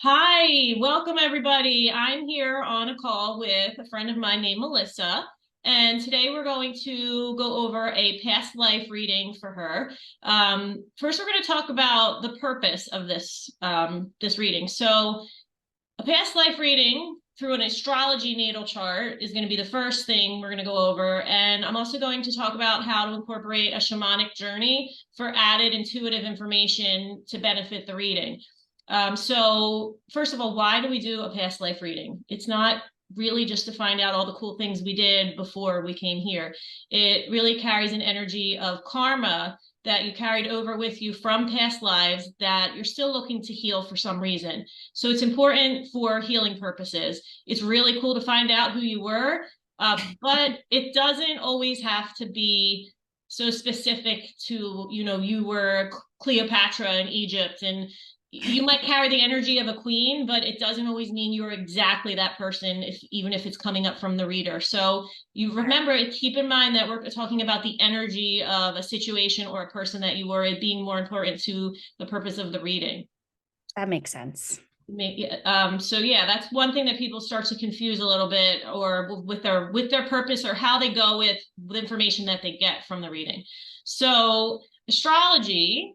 Hi, welcome everybody. I'm here on a call with a friend of mine named Melissa, and today we're going to go over a past life reading for her. First, we're going to talk about the purpose of this reading. So, a past life reading through an astrology natal chart is going to be the first thing we're going to go over, and I'm also going to talk about how to incorporate a shamanic journey for added intuitive information to benefit the reading. So first of all, why do we do a past life reading? It's not really just to find out all the cool things we did before we came here. It really carries an energy of karma that you carried over with you from past lives that you're still looking to heal for some reason. So it's important for healing purposes. It's really cool to find out who you were, but it doesn't always have to be so specific to, you were Cleopatra in Egypt, and you might carry the energy of a queen, but it doesn't always mean you're exactly that person, even if it's coming up from the reader. So you remember, keep in mind that we're talking about the energy of a situation or a person that you were, it being more important to the purpose of the reading. That makes sense. So yeah, that's one thing that people start to confuse a little bit, or with their purpose, or how they go with the information that they get from the reading. So astrology,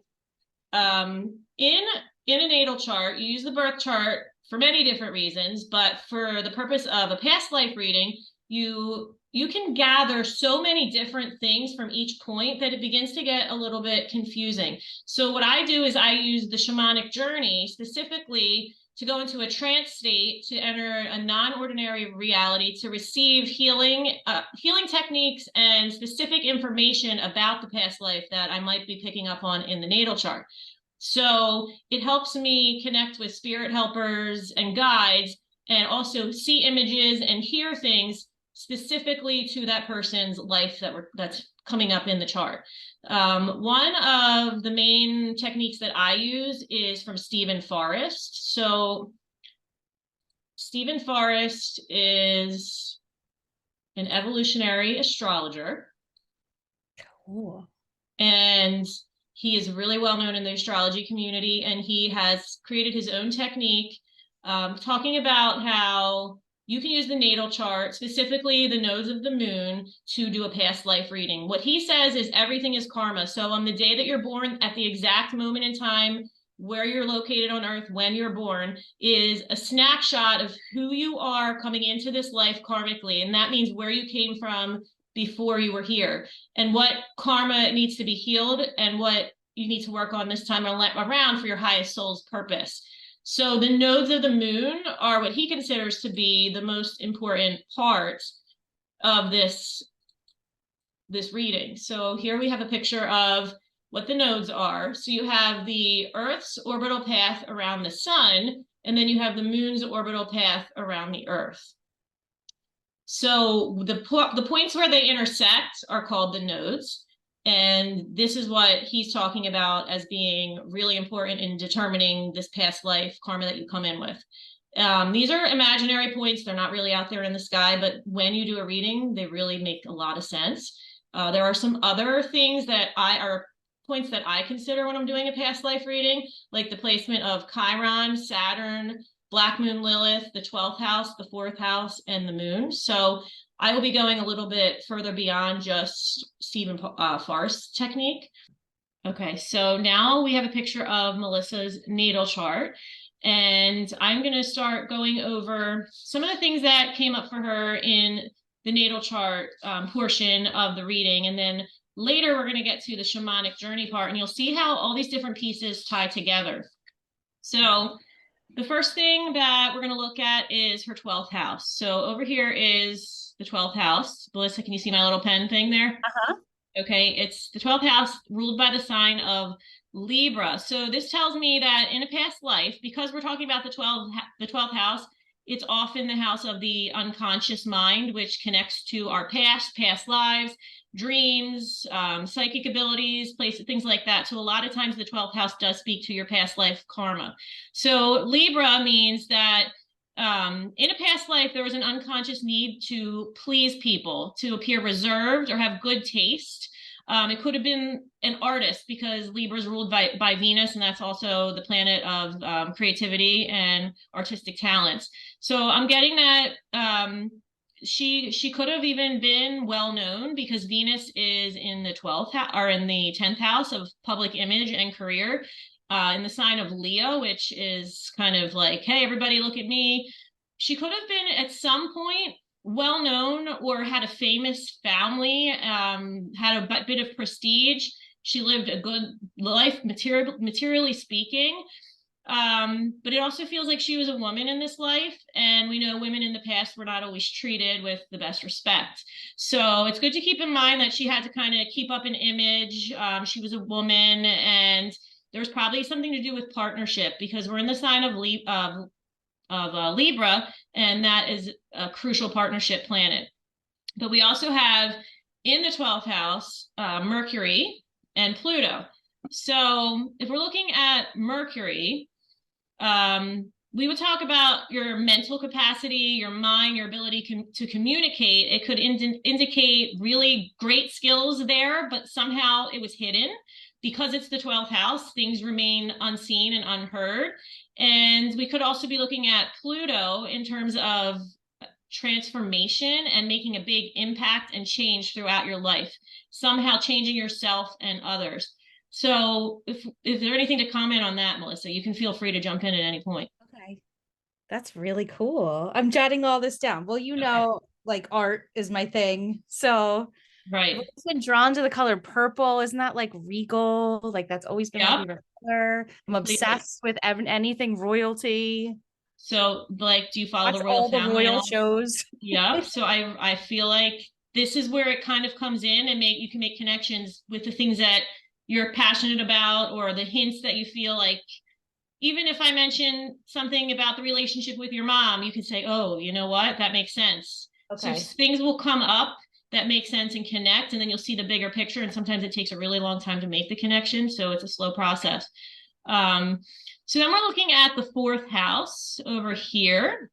in a natal chart, you use the birth chart for many different reasons, but for the purpose of a past life reading, you can gather so many different things from each point that it begins to get a little bit confusing. So what I do is I use the shamanic journey specifically to go into a trance state, to enter a non-ordinary reality, to receive healing techniques and specific information about the past life that I might be picking up on in the natal chart. So it helps me connect with spirit helpers and guides, and also see images and hear things specifically to that person's life that's coming up in the chart. One of the main techniques that I use is from Stephen Forrest. So Stephen Forrest is an evolutionary astrologer. Cool. And he is really well known in the astrology community, and he has created his own technique, talking about how you can use the natal chart, specifically the nodes of the moon, to do a past life reading. What he says is everything is karma. So on the day that you're born, at the exact moment in time where you're located on earth when you're born, is a snapshot of who you are coming into this life karmically. And that means where you came from before you were here, and what karma needs to be healed, and what you need to work on this time around for your highest soul's purpose. So the nodes of the moon are what he considers to be the most important part of this reading. So here we have a picture of what the nodes are. So you have the Earth's orbital path around the sun, and then you have the moon's orbital path around the Earth. So the points where they intersect are called the nodes. And this is what he's talking about as being really important in determining this past life karma that you come in with. These are imaginary points. They're not really out there in the sky, but when you do a reading, they really make a lot of sense. There are some other things that are points that I consider when I'm doing a past life reading, like the placement of Chiron, Saturn, Black Moon Lilith, the 12th house, the 4th house, and the moon. So I will be going a little bit further beyond just Stephen Forrest's technique. Okay, so now we have a picture of Melissa's natal chart, and I'm going to start going over some of the things that came up for her in the natal chart portion of the reading, and then later we're going to get to the shamanic journey part, and you'll see how all these different pieces tie together. So the first thing that we're going to look at is her 12th house. So over here is the 12th house. Melissa, can you see my little pen thing there? Uh-huh. Okay, it's the 12th house ruled by the sign of Libra. So this tells me that in a past life, because we're talking about the 12th house, it's often the house of the unconscious mind, which connects to our past lives, dreams, psychic abilities, places, things like that. So a lot of times the 12th house does speak to your past life karma. So Libra means that in a past life, there was an unconscious need to please people, to appear reserved or have good taste. It could have been an artist because Libra is ruled by Venus, and that's also the planet of creativity and artistic talents. So I'm getting that she could have even been well known because Venus is in the 12th house or in the 10th house of public image and career, in the sign of Leo, which is kind of like, hey, everybody, look at me. She could have been at some point well known or had a famous family, had a bit of prestige. She lived a good life, materially speaking. But it also feels like she was a woman in this life, and we know women in the past were not always treated with the best respect. So it's good to keep in mind that she had to kind of keep up an image. She was a woman, and there's probably something to do with partnership because we're in the sign of Libra, and that is a crucial partnership planet. But we also have in the 12th house Mercury and Pluto. So if we're looking at Mercury, we would talk about your mental capacity, your mind, your ability to communicate. It could indicate really great skills there, but somehow it was hidden. Because it's the 12th house, things remain unseen and unheard. And we could also be looking at Pluto in terms of transformation and making a big impact and change throughout your life, somehow changing yourself and others. So if there's anything to comment on that, Melissa, you can feel free to jump in at any point. Okay. That's really cool. I'm jotting all this down. Well, Okay. like art is my thing. So I've Right. always been drawn to the color purple. Isn't that like regal? Like that's always been my Yep. favorite color. I'm Completely. obsessed with anything royalty. So, like, do you follow Watch the royal all the family at royal all? shows. Yep. So I feel like this is where it kind of comes in and you can make connections with the things that you're passionate about or the hints that you feel like even if I mention something about the relationship with your mom, you could say, oh, you know what? That makes sense. So Okay. things will come up that make sense and connect, and then you'll see the bigger picture. And sometimes it takes a really long time to make the connection. So it's a slow process. Um, so then we're looking at the fourth house over here.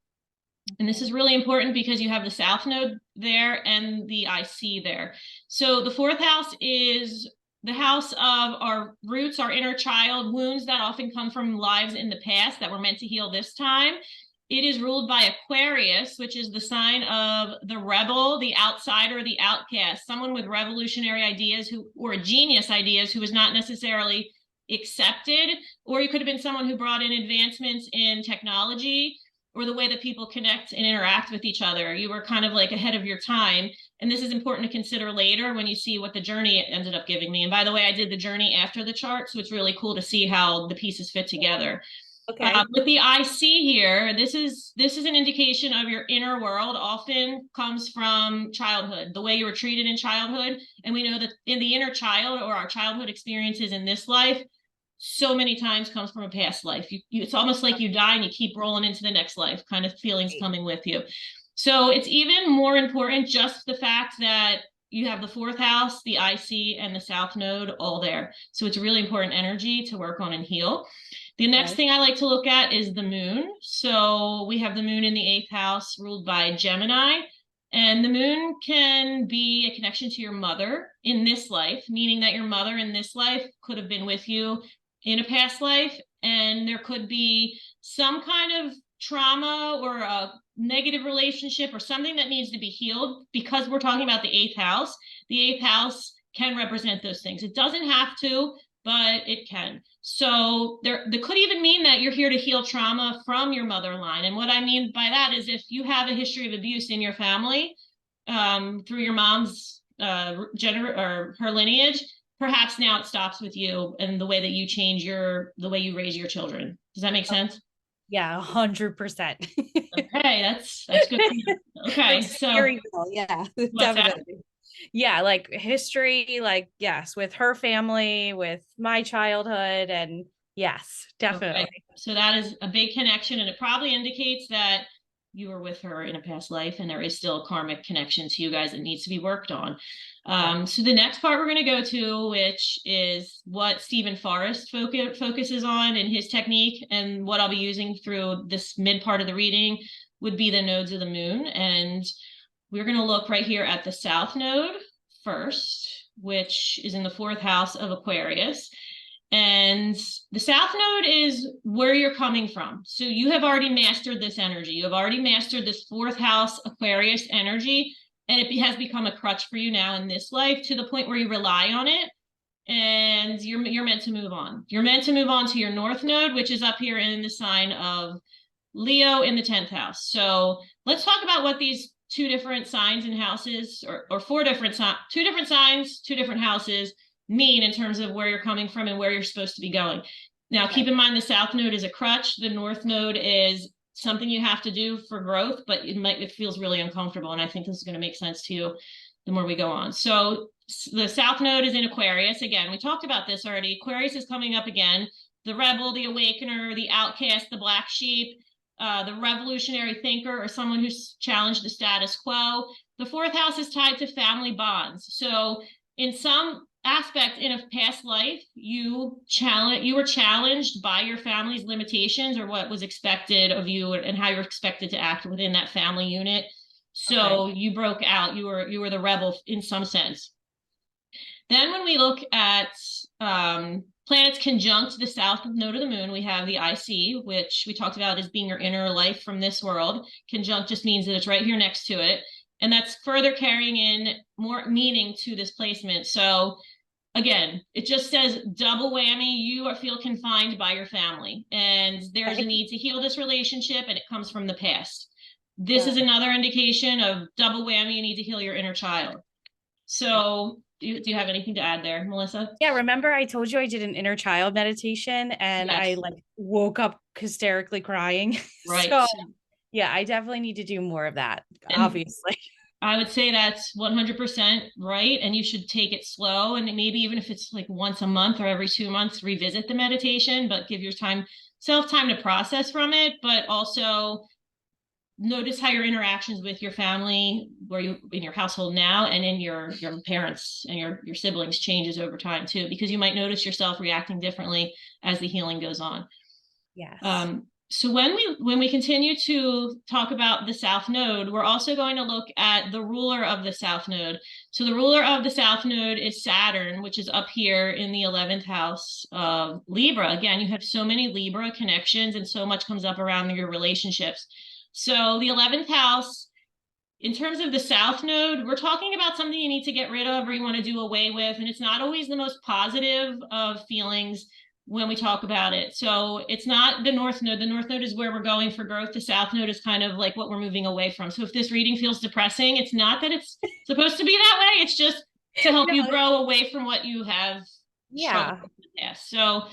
And this is Okay. really important because you have the South Node there and the IC there. So the fourth house is the house of our roots, our inner child, wounds that often come from lives in the past that we're meant to heal this time. It is ruled by Aquarius, which is the sign of the rebel, the outsider, the outcast, someone with revolutionary ideas or genius ideas who was not necessarily accepted, or you could have been someone who brought in advancements in technology or the way that people connect and interact with each other. You were kind of like ahead of your time. And this is important to consider later when you see what the journey ended up giving me. And by the way, I did the journey after the chart, so it's really cool to see how the pieces fit together. Okay. With the IC here, this is an indication of your inner world. Often comes from childhood, the way you were treated in childhood, and we know that in the inner child or our childhood experiences in this life, so many times comes from a past life. It's almost like you die and you keep rolling into the next life, kind of feelings Right. coming with you. So it's even more important just the fact that you have the fourth house, the IC, and the South Node all there. So it's a really important energy to work on and heal. The next Okay. thing I like to look at is the moon. So we have the moon in the eighth house ruled by Gemini. And the moon can be a connection to your mother in this life, meaning that your mother in this life could have been with you in a past life. And there could be some kind of trauma or a negative relationship or something that needs to be healed because we're talking about the eighth house. The eighth house can represent those things. It doesn't have to, but it can. So there could even mean that you're here to heal trauma from your mother line. And what I mean by that is if you have a history of abuse in your family through your mom's gender or her lineage, perhaps now it stops with you and the way that you change the way you raise your children. Does that make Oh, sense? yeah, 100%. Okay, that's good to know. Okay, Like so scary girl. Yeah, what's that? definitely. Yeah, like history, like yes, with her family, with my childhood, and yes, Okay. definitely. So that is a big connection, and it probably indicates that you were with her in a past life, and there is still a karmic connection to you guys that needs to be worked on. Okay. So the next part we're going to go to, which is what Stephen Forrest focuses on in his technique, and what I'll be using through this mid part of the reading would be the nodes of the moon. And we're going to look right here at the south node first. which is in the fourth house of Aquarius. And the South Node is where you're coming from. So you have already mastered this energy. You have already mastered this fourth house Aquarius energy, and it has become a crutch for you now in this life to the point where you rely on it, and you're meant to move on. You're meant to move on to your North Node, which is up here in the sign of Leo in the 10th house. So let's talk about what these two different signs and houses, or two different signs, two different houses mean in terms of where you're coming from and where you're supposed to be going. Now, keep in mind the South Node is a crutch. The North Node is something you have to do for growth, but it feels really uncomfortable. And I think this is going to make sense to you the more we go on. So the South Node is in Aquarius. Again, we talked about this already. Aquarius is coming up again. The rebel, the awakener, the outcast, the black sheep, the revolutionary thinker, or someone who's challenged the status quo. The fourth house is tied to family bonds. So in some aspect in a past life, you were challenged by your family's limitations or what was expected of you and how you're expected to act within that family unit. So you broke out. You were the rebel in some sense. Then when we look at planets conjunct the south node of the moon, we have the IC, which we talked about as being your inner life from this world. Conjunct just means that it's right here next to it. And that's further carrying in more meaning to this placement. So again, it just says double whammy. You feel confined by your family, and there's a need to heal this relationship, and it comes from the past. This is another indication of double whammy. You need to heal your inner child. So do you have anything to add there, Melissa? Yeah, remember I told you I did an inner child meditation and I like woke up hysterically crying. Right. So yeah, I definitely need to do more of that, obviously. I would say that's 100% right. And you should take it slow. And maybe even if it's like once a month or every 2 months, revisit the meditation, but give yourself time to process from it. But also notice how your interactions with your family, where you in your household now, and in your parents and your siblings changes over time too, because you might notice yourself reacting differently as the healing goes on. Yes. So when we continue to talk about the South Node, we're also going to look at the ruler of the South Node. So the ruler of the South Node is Saturn, which is up here in the 11th house of Libra. Again, you have so many Libra connections, and so much comes up around your relationships. So the 11th house, in terms of the South Node, we're talking about something you need to get rid of or you want to do away with. And it's not always the most positive of feelings when we talk about it. So it's not the North Node. The North Node is where we're going for growth. The South Node is kind of like what we're moving away from. So if this reading feels depressing, it's not that it's supposed to be that way. It's just to help you grow away from what you have struggled with in the past. So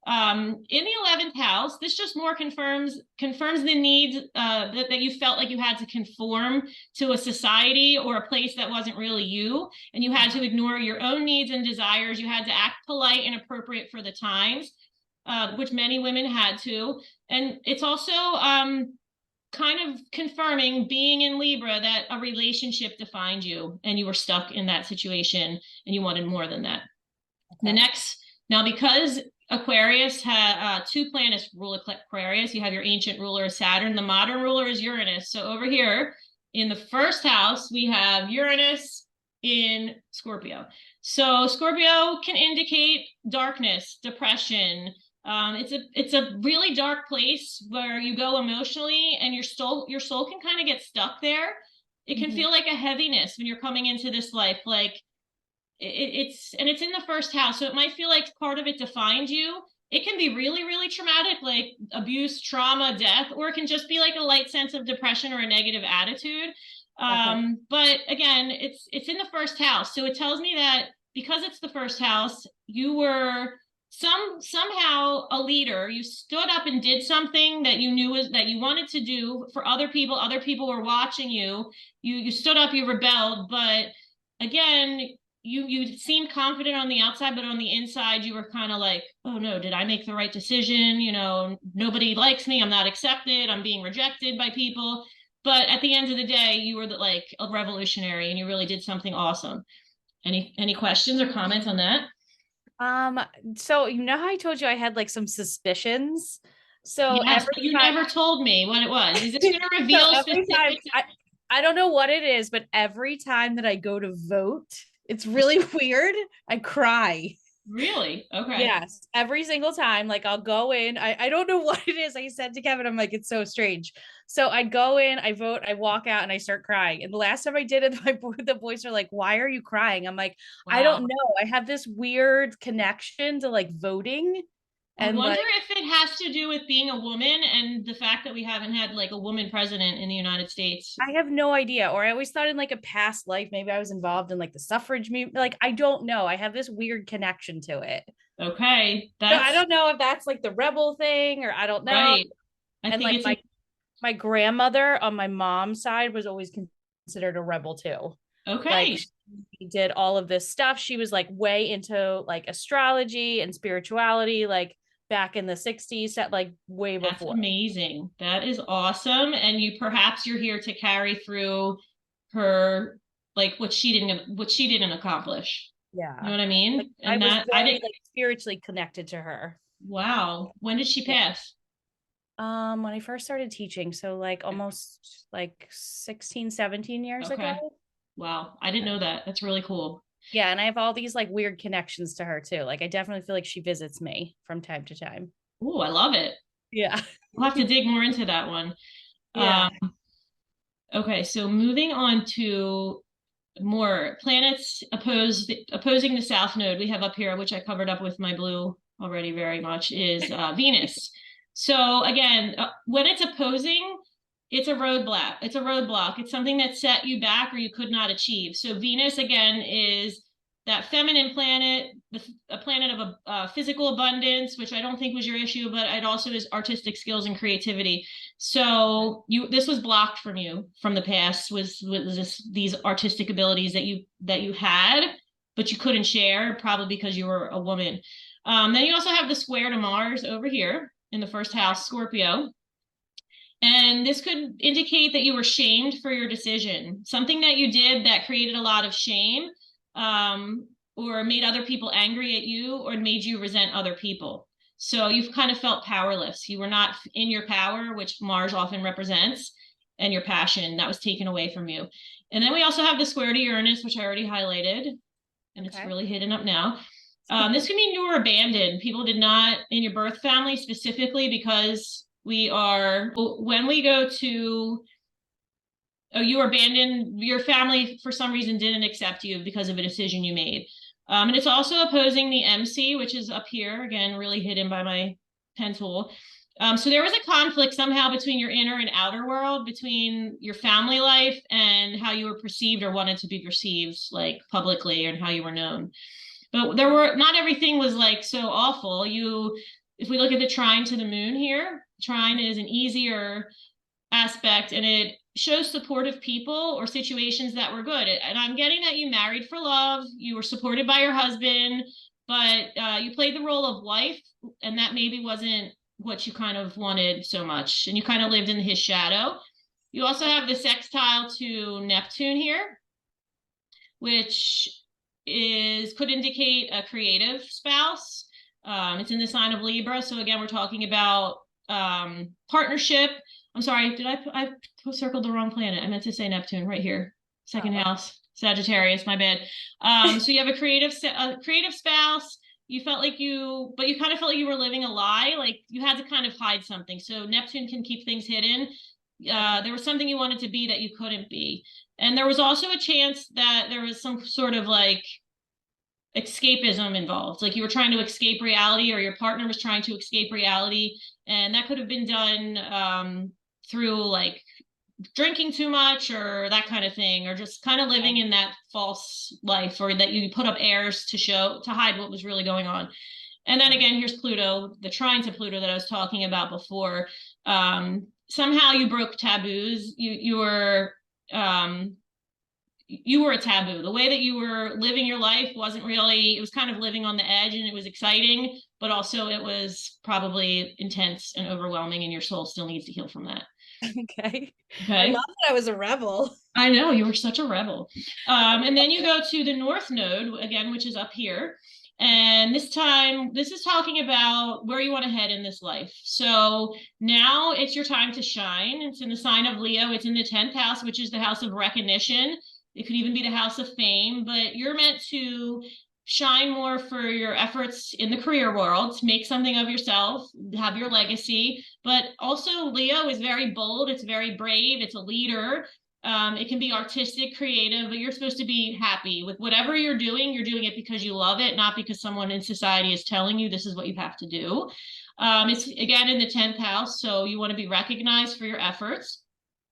in the 11th house, this just more confirms the need that you felt like you had to conform to a society or a place that wasn't really you, and you had to ignore your own needs and desires. You had to act polite and appropriate for the times, which many women had to. And it's also kind of confirming, being in Libra, that a relationship defined you and you were stuck in that situation and you wanted more than that. Now, because Aquarius had two planets rule Aquarius. You have your ancient ruler Saturn. The modern ruler is Uranus. So over here in the first house, we have Uranus in Scorpio. So Scorpio can indicate darkness, depression. It's a really dark place where you go emotionally, and your soul can kind of get stuck there. It can feel like a heaviness when you're coming into this life, like it's in the first house, so it might feel like part of it defined you. It can be really, really traumatic, like abuse, trauma, death, or it can just be like a light sense of depression or a negative attitude. But again, it's in the first house, so it tells me that because it's the first house, you were somehow a leader. You stood up and did something that you knew that you wanted to do for other people. Other people were watching you. You stood up, you rebelled, but again, you seemed confident on the outside, but on the inside, you were kind of like, oh no, did I make the right decision? You know, nobody likes me. I'm not accepted. I'm being rejected by people. But at the end of the day, you were like a revolutionary, and you really did something awesome. Any questions or comments on that? So you know how I told you I had like some suspicions? So yes, you never told me what it was. Is it going to reveal so I don't know what it is, but every time that I go to vote, It's really weird. I cry. Really? Okay. Yes, every single time. Like I'll go in. I don't know what it is. I said to Kevin, I'm like, it's so strange. So I go in, I vote, I walk out, and I start crying. And the last time I did it, the boys are like, "Why are you crying?" I'm like, I don't Wow. know. I have this weird connection to like voting, I and wonder like if it has to do with being a woman and the fact that we haven't had like a woman president in the United States. I have no idea. Or I always thought in like a past life, maybe I was involved in like the suffrage movement. Like I don't know. I have this weird connection to it. Okay, So I that's don't know if that's like the rebel thing or I don't know. right. I And think like it's my grandmother on my mom's side was always considered a rebel too. Like okay. she did all of this stuff. She was like way into like astrology and spirituality, like back in the 60s, that like way That's before. amazing. That is awesome. And you perhaps you're here to carry through her like what she didn't accomplish. You Yeah. know what I Like mean? I And was that I very didn't like spiritually connected to her. wow. When did she Yeah. pass? When I first started teaching, so like almost like 16, 17 years ago. Okay. Wow. I didn't know that. That's really cool. Yeah, and I have all these like weird connections to her too. Like I definitely feel like she visits me from time to time. Ooh, I love it. Yeah. We'll have to dig more into that one. Yeah. Okay, so moving on to more planets opposing the south node we have up here, which I covered up with my blue already very much, is Venus. So again, when it's opposing, it's a roadblock. It's a roadblock. It's something that set you back or you could not achieve. So Venus again is that feminine planet, a planet of physical abundance, which I don't think was your issue, but it also is artistic skills and creativity. So this was blocked from you from the past was these artistic abilities that you had, but you couldn't share, probably because you were a woman. Then you also have the square to Mars over here in the first house, Scorpio. And this could indicate that you were shamed for your decision, something that you did that created a lot of shame, or made other people angry at you, or made you resent other people. So you've kind of felt powerless. You were not in your power, which Mars often represents, and your passion that was taken away from you. And then we also have the square to Uranus, which I already highlighted, and it's Okay. really hidden up now. This could mean you were abandoned. People did not, in your birth family specifically, because when we go to, oh, you were abandoned, your family for some reason didn't accept you because of a decision you made. And it's also opposing the MC, which is up here, again, really hidden by my pen tool. So there was a conflict somehow between your inner and outer world, between your family life and how you were perceived or wanted to be perceived, like publicly, and how you were known. But there were not everything was like so awful. If we look at the trine to the moon here, trine is an easier aspect and it shows supportive people or situations that were good. And I'm getting that you married for love, you were supported by your husband, but you played the role of wife, and that maybe wasn't what you kind of wanted so much. And you kind of lived in his shadow. You also have the sextile to Neptune here, which could indicate a creative spouse. It's in the sign of Libra. So again, we're talking about partnership. I'm sorry, I circled the wrong planet? I meant to say Neptune right here. Second house, Sagittarius, my bad. So you have a creative spouse. You felt like but you kind of felt like you were living a lie, like you had to kind of hide something. So Neptune can keep things hidden. There was something you wanted to be that you couldn't be. And there was also a chance that there was some sort of like escapism involved. Like you were trying to escape reality, or your partner was trying to escape reality. And that could have been done through like drinking too much or that kind of thing, or just kind of living in that false life, or that you put up airs to hide what was really going on. And then again, here's Pluto, the trine to Pluto that I was talking about before. Somehow you broke taboos. You were a taboo. The way that you were living your life wasn't really, it was kind of living on the edge, and it was exciting, but also it was probably intense and overwhelming, and your soul still needs to heal from that. Okay. I love Okay. that I was a rebel. I know you were such a rebel. And then you go to the North Node again, which is up here. And this time, this is talking about where you want to head in this life. So now it's your time to shine. It's in the sign of Leo. It's in the 10th house, which is the house of recognition. It could even be the house of fame, but you're meant to shine more for your efforts in the career world, to make something of yourself, have your legacy. But also Leo is very bold. It's very brave. It's a leader. It can be artistic, creative, but you're supposed to be happy with whatever you're doing. You're doing it because you love it, not because someone in society is telling you this is what you have to do. It's again in the 10th house, so you want to be recognized for your efforts.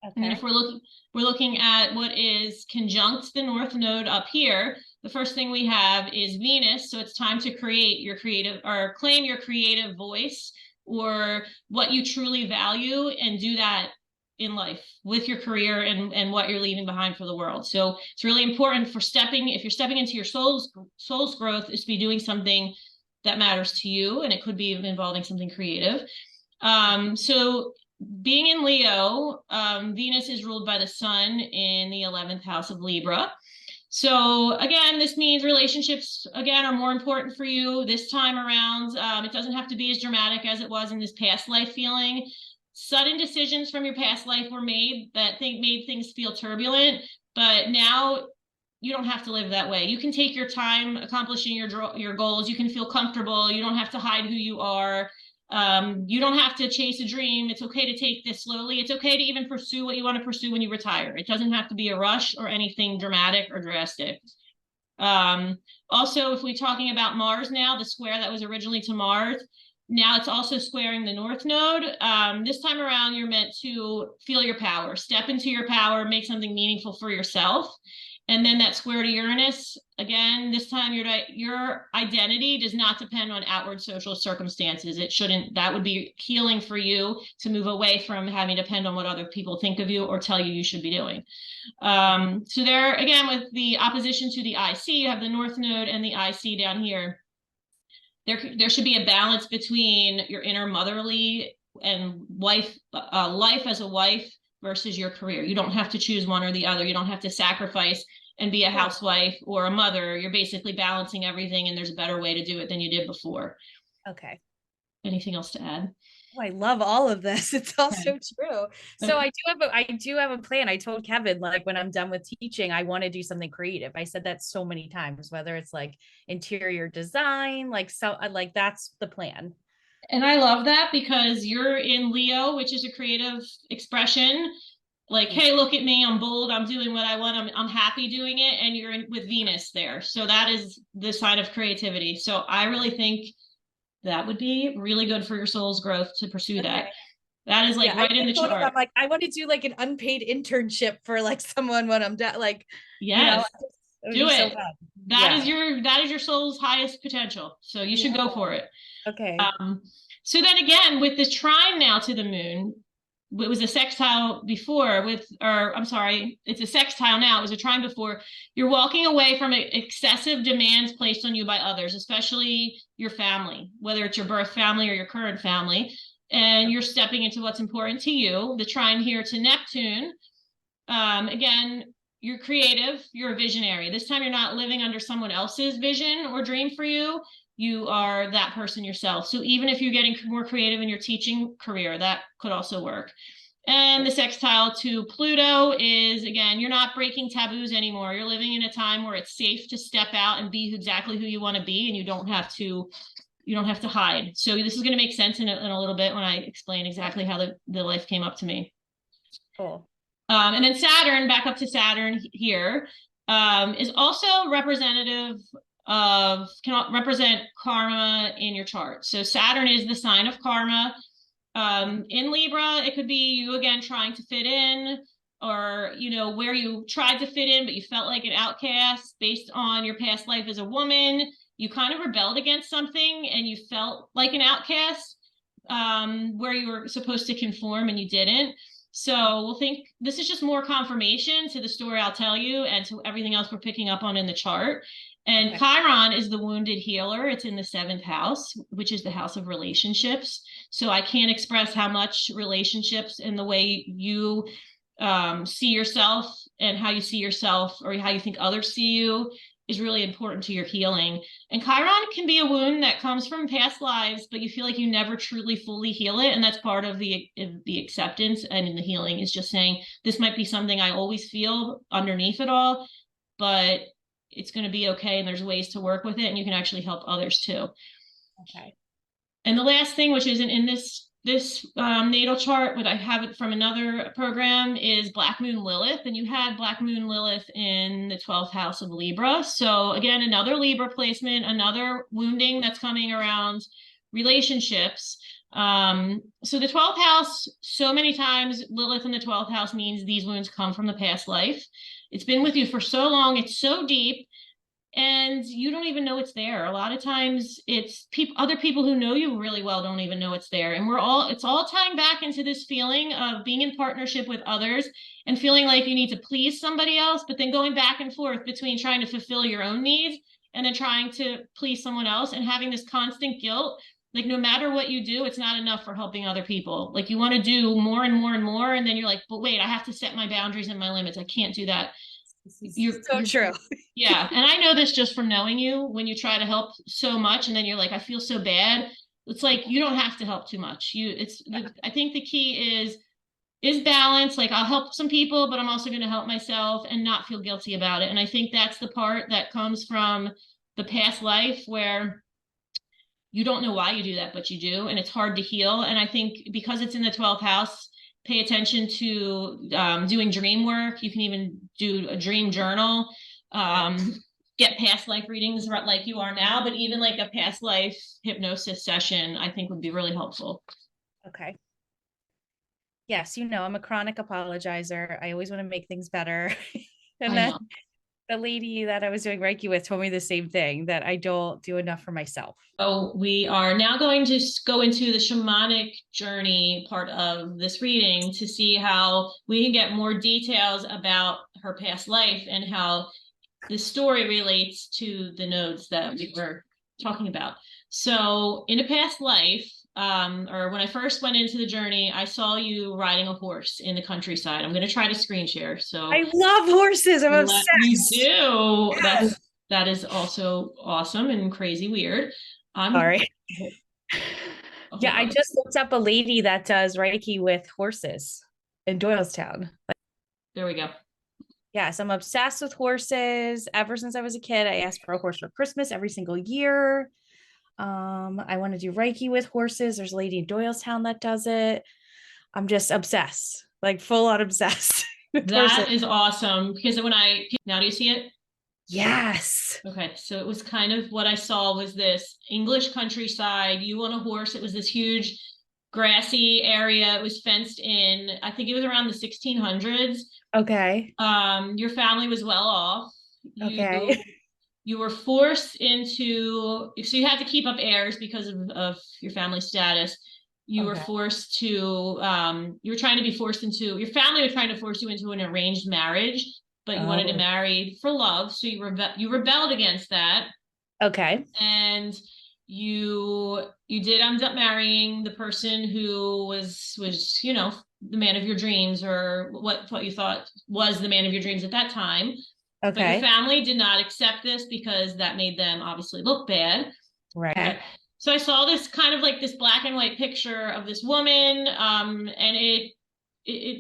And then if Okay. we're looking at what is conjunct the North Node up here, the first thing we have is Venus. So it's time to create your creative or claim your creative voice or what you truly value and do that in life with your career and what you're leaving behind for the world. So it's really important for if you're stepping into your soul's growth, is to be doing something that matters to you. And it could be involving something creative. So being in Leo, Venus is ruled by the sun in the 11th house of Libra. So again, this means relationships, again, are more important for you this time around. It doesn't have to be as dramatic as it was in this past life feeling. Sudden decisions from your past life were made that made things feel turbulent, but now you don't have to live that way. You can take your time accomplishing your goals. You can feel comfortable. You don't have to hide who you are. You don't have to chase a dream. It's okay to take this slowly. It's okay to even pursue what you want to pursue when you retire. It doesn't have to be a rush or anything dramatic or drastic. Also, if we're talking about Mars now, the square that was originally to Mars, now it's also squaring the North Node. This time around, you're meant to feel your power, step into your power, make something meaningful for yourself. And then that square to Uranus, again, this time your identity does not depend on outward social circumstances. It shouldn't. That would be healing for you to move away from having to depend on what other people think of you or tell you you should be doing. So there, again, with the opposition to the IC, you have the North Node and the IC down here. There should be a balance between your inner motherly and life as a wife versus your career. You don't have to choose one or the other. You don't have to sacrifice and be a housewife or a mother. You're basically balancing everything, and there's a better way to do it than you did before. Okay. Anything else to add? Oh, I love all of this. It's all so Okay. true. So I do have a plan. I told Kevin, like, when I'm done with teaching, I want to do something creative. I said that so many times, whether it's like interior design, like that's the plan. And I love that because you're in Leo, which is a creative expression. Like, hey, look at me, I'm bold, I'm doing what I want, I'm happy doing it. And you're with Venus there. So that is the sign of creativity. So I really think that would be really good for your soul's growth to pursue that. Okay. That is like Yeah, right in I the told him, chart. I'm like, I want to do like an unpaid internship for like someone when I'm done. Like, Yes, it would do be so it. fun. That Yeah. is your soul's highest potential. So you should go for it. Okay. Um, so then again, with the trine now to the moon, it was a sextile before or I'm sorry, it's a sextile now. It was a trine before. You're walking away from excessive demands placed on you by others, especially your family, whether it's your birth family or your current family, and you're stepping into what's important to you. The trine here to Neptune, again, you're creative, you're a visionary. This time you're not living under someone else's vision or dream for you. You are that person yourself. So even if you're getting more creative in your teaching career, that could also work. And the sextile to Pluto is, again, you're not breaking taboos anymore. You're living in a time where it's safe to step out and be exactly who you want to be, and you don't have to hide. So this is going to make sense in a little bit when I explain exactly how the life came up to me. Cool. And then Saturn, back up to Saturn here, is also representative can represent karma in your chart. So Saturn is the sign of karma. In Libra, it could be you again trying to fit in, or where you tried to fit in but you felt like an outcast based on your past life as a woman. You kind of rebelled against something and you felt like an outcast, where you were supposed to conform and you didn't. So we'll think this is just more confirmation to the story I'll tell you and to everything else we're picking up on in the chart. And Okay. Chiron is the wounded healer. It's in the 7th house, which is the house of relationships. So I can't express how much relationships and the way you see yourself and how you see yourself or how you think others see you is really important to your healing. And Chiron can be a wound that comes from past lives, but you feel like you never truly fully heal it. And that's part of the acceptance and in the healing is just saying, this might be something I always feel underneath it all, but it's going to be okay. And there's ways to work with it, and you can actually help others too. Okay. And the last thing, which isn't in this natal chart, but I have it from another program, is Black Moon Lilith. And you had Black Moon Lilith in the 12th house of Libra. So again, another Libra placement, another wounding that's coming around relationships. So the 12th house, so many times Lilith in the 12th house means these wounds come from the past life. It's been with you for so long. It's so deep. And you don't even know it's there. A lot of times it's other people who know you really well don't even know it's there. And it's all tying back into this feeling of being in partnership with others and feeling like you need to please somebody else, but then going back and forth between trying to fulfill your own needs and then trying to please someone else and having this constant guilt. Like no matter what you do, it's not enough for helping other people. Like you want to do more and more and more. And then you're like, but wait, I have to set my boundaries and my limits. I can't do that. So true. Yeah. And I know this just from knowing you when you try to help so much and then you're like, I feel so bad. It's like, you don't have to help too much. I think the key is balance. Like I'll help some people, but I'm also going to help myself and not feel guilty about it. And I think that's the part that comes from the past life where you don't know why you do that, but you do. And it's hard to heal. And I think because it's in the 12th house, pay attention to doing dream work. You can even do a dream journal, get past life readings like you are now, but even like a past life hypnosis session, I think would be really helpful. Okay. Yes, I'm a chronic apologizer. I always want to make things better. And then the lady that I was doing Reiki with told me the same thing, that I don't do enough for myself. Oh, we are now going to go into the shamanic journey part of this reading to see how we can get more details about her past life and how this story relates to the nodes that we were talking about. So in a past life, or when I first went into the journey, I saw you riding a horse in the countryside. I'm going to try to screen share. So I love horses. I'm obsessed. You do. Yes. That is also awesome and crazy weird. Sorry. Yeah, I just looked up a lady that does Reiki with horses in Doylestown. There we go. Yes, I'm obsessed with horses. Ever since I was a kid, I asked for a horse for Christmas every single year. I want to do Reiki with horses. There's a lady in Doylestown that does it. I'm just obsessed, like full on obsessed. That is awesome because now do you see it? Yes. Okay, so it was kind of what I saw was this English countryside, you on a horse. It was this huge grassy area. It was fenced in. I think it was around the 1600s. Okay. Your family was well off. Okay. You were forced into, so you had to keep up heirs because of your family status. You were forced to, you were trying to be forced into, your family was trying to force you into an arranged marriage, but you wanted to marry for love. So you rebelled against that. Okay. And you did end up marrying the person who was, the man of your dreams, or what you thought was the man of your dreams at that time. Okay. But your family did not accept this because that made them obviously look bad. Right. Okay. So I saw this kind of like this black and white picture of this woman, and it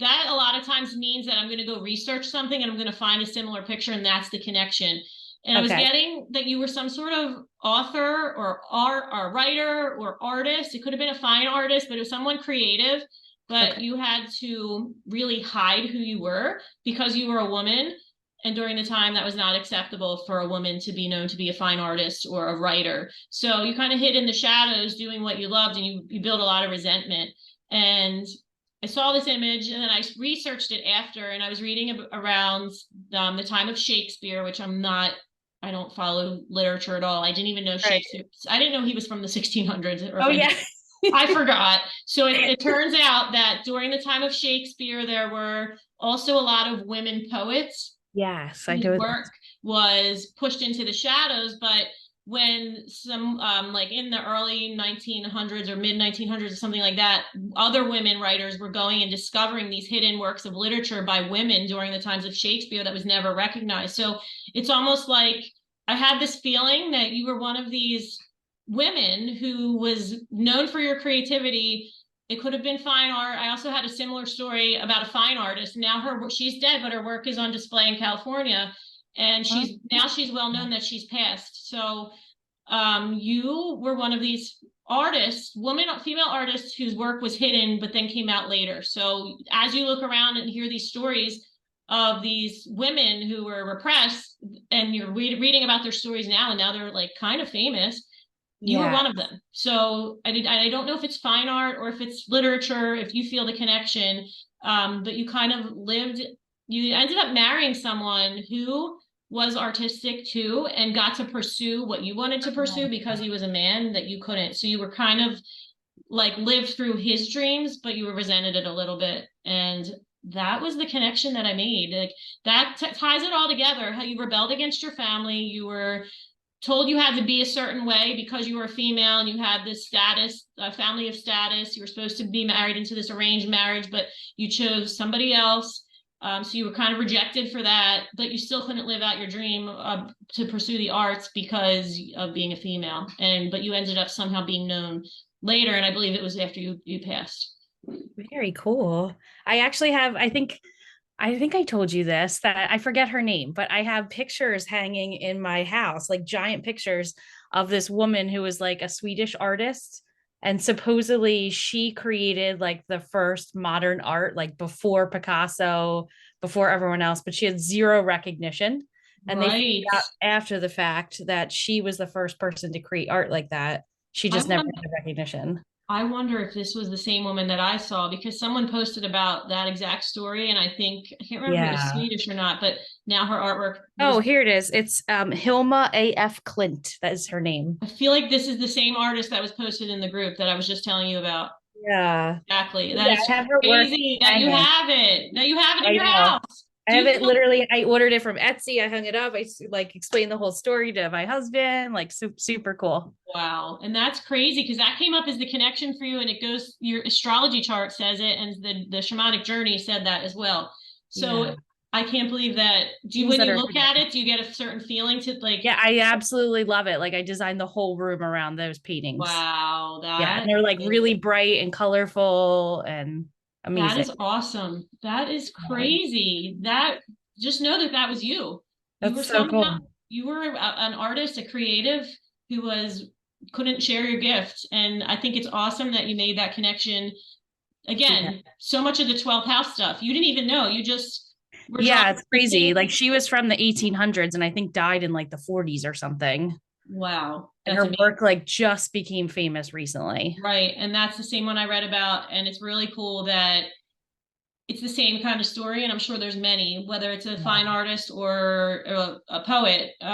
that a lot of times means that I'm going to go research something and I'm going to find a similar picture, and that's the connection. And I was getting that you were some sort of author or writer or artist. It could have been a fine artist, but it was someone creative. But you had to really hide who you were because you were a woman. And during the time, that was not acceptable for a woman to be known to be a fine artist or a writer. So you kind of hid in the shadows doing what you loved, and you built a lot of resentment. And I saw this image, and then I researched it after, and I was reading around the time of Shakespeare, which I don't follow literature at all. I didn't even know Shakespeare. I didn't know he was from the 1600s. I forgot. So it turns out that during the time of Shakespeare, there were also a lot of women poets. Yes, I know. Work was pushed into the shadows, but when some like in the early 1900s or mid 1900s or something like that, other women writers were going and discovering these hidden works of literature by women during the times of Shakespeare that was never recognized. So it's almost like I had this feeling that you were one of these women who was known for your creativity. It could have been fine art. I also had a similar story about a fine artist. Now she's dead, but her work is on display in California, and Huh? she's well known that she's passed. So you were one of these artists, female artists whose work was hidden but then came out later. So as you look around and hear these stories of these women who were repressed, and you're reading about their stories now, and now they're like kind of famous. You were Yeah. one of them. So I don't know if it's fine art or if it's literature, if you feel the connection, but you kind of lived. You ended up marrying someone who was artistic too and got to pursue what you wanted to pursue because he was a man that you couldn't. So you were kind of like lived through his dreams, but you resented it a little bit. And that was the connection that I made. Like that ties it all together. How you rebelled against your family. You were told you had to be a certain way because you were a female and you had this status, a family of status. You were supposed to be married into this arranged marriage, but you chose somebody else. So you were kind of rejected for that, but you still couldn't live out your dream to pursue the arts because of being a female. But you ended up somehow being known later, and I believe it was after you passed. Very cool. I actually have, I think I told you this, that I forget her name, but I have pictures hanging in my house, like giant pictures of this woman who was like a Swedish artist. And supposedly she created like the first modern art, like before Picasso, before everyone else, but she had zero recognition. And they figured Right. out after the fact that she was the first person to create art like that. She I just never wonder, had recognition. I wonder if this was the same woman that I saw because someone posted about that exact story, and I can't remember if it was Yeah. Swedish or not, but now her artwork Oh, was. here it is. It's Hilma A.F. Clint. That is her name. I feel like this is the same artist that was posted in the group that I was just telling you about. Yeah. Exactly. That Yeah, is I have her work crazy that you hanging. have it. That you have it in I your know. house. I Do have you it feel literally. I ordered it from Etsy. I hung it up. Like explained the whole story to my husband. Like super cool. wow? And that's crazy because that came up as the connection for you, and it goes. Your astrology chart says it, and the shamanic journey said that as well. Yeah. So I can't believe that. Things When that you are look hidden. at it, do you get a certain feeling to like? Yeah, I absolutely love it. Like I designed the whole room around those paintings. Wow, Yeah, and they're like really bright and colorful and that amazing. is awesome. That is Yeah. crazy. That just know that that was you. You That's were so somehow cool. you were an artist, a creative who was couldn't share your gift, and I think it's awesome that you made that connection. Yeah. Again, so much of the 12th house stuff you didn't even know. You just were drawn Yeah, to it's the crazy. Like thing. she was from the 1800s and I think died in like the 40s or something. Wow, And that's her amazing. work like just became famous recently. Right, and that's the same one I read about, and it's really cool that it's the same kind of story, and I'm sure there's many, whether it's a Yeah, fine artist or a poet or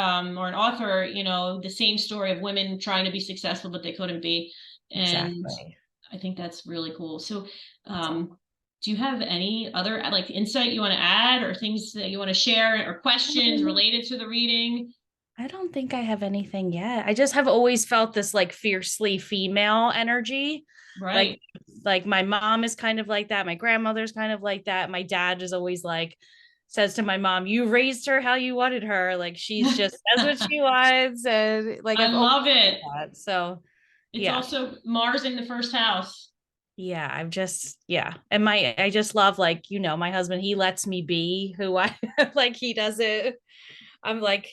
an author, the same story of women trying to be successful, but they couldn't be. And exactly. I think that's really cool. So, That's all. do you have any other like insight you want to add or things that you want to share or questions related to the reading? I don't think I have anything yet. I just have always felt this like fiercely female energy. Like Right. like my mom is kind of like that. My grandmother's kind of like that. My dad is always like says to my mom, "You raised her how you wanted her. Like she's just does what she wants." And like I I've always love felt it. that. So It's yeah. also Mars in the first house. Yeah, I've just yeah. And I just love like, my husband, he lets me be who I like he doesn't. I'm like,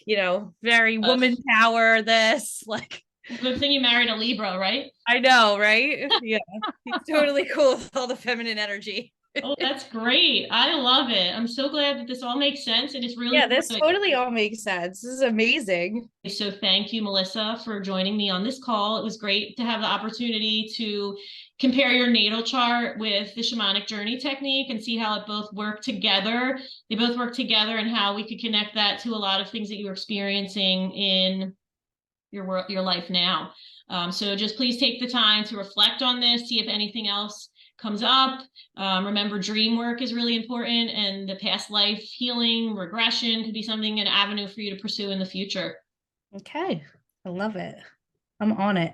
very woman Yes. power this. Like Good thing you married a Libra, right? I know, right? Yeah. He's totally cool with all the feminine energy. Oh, that's great. I love it. I'm so glad that this all makes sense, and it's really Yeah, cool. this totally all makes sense. This is amazing. So thank you, Melissa, for joining me on this call. It was great to have the opportunity to compare your natal chart with the shamanic journey technique and see how it both work together. They both work together and how we could connect that to a lot of things that you're experiencing in your life now. So just please take the time to reflect on this, see if anything else comes up. Remember, dream work is really important, and the past life healing, regression could be something, an avenue for you to pursue in the future. Okay. I love it. I'm on it.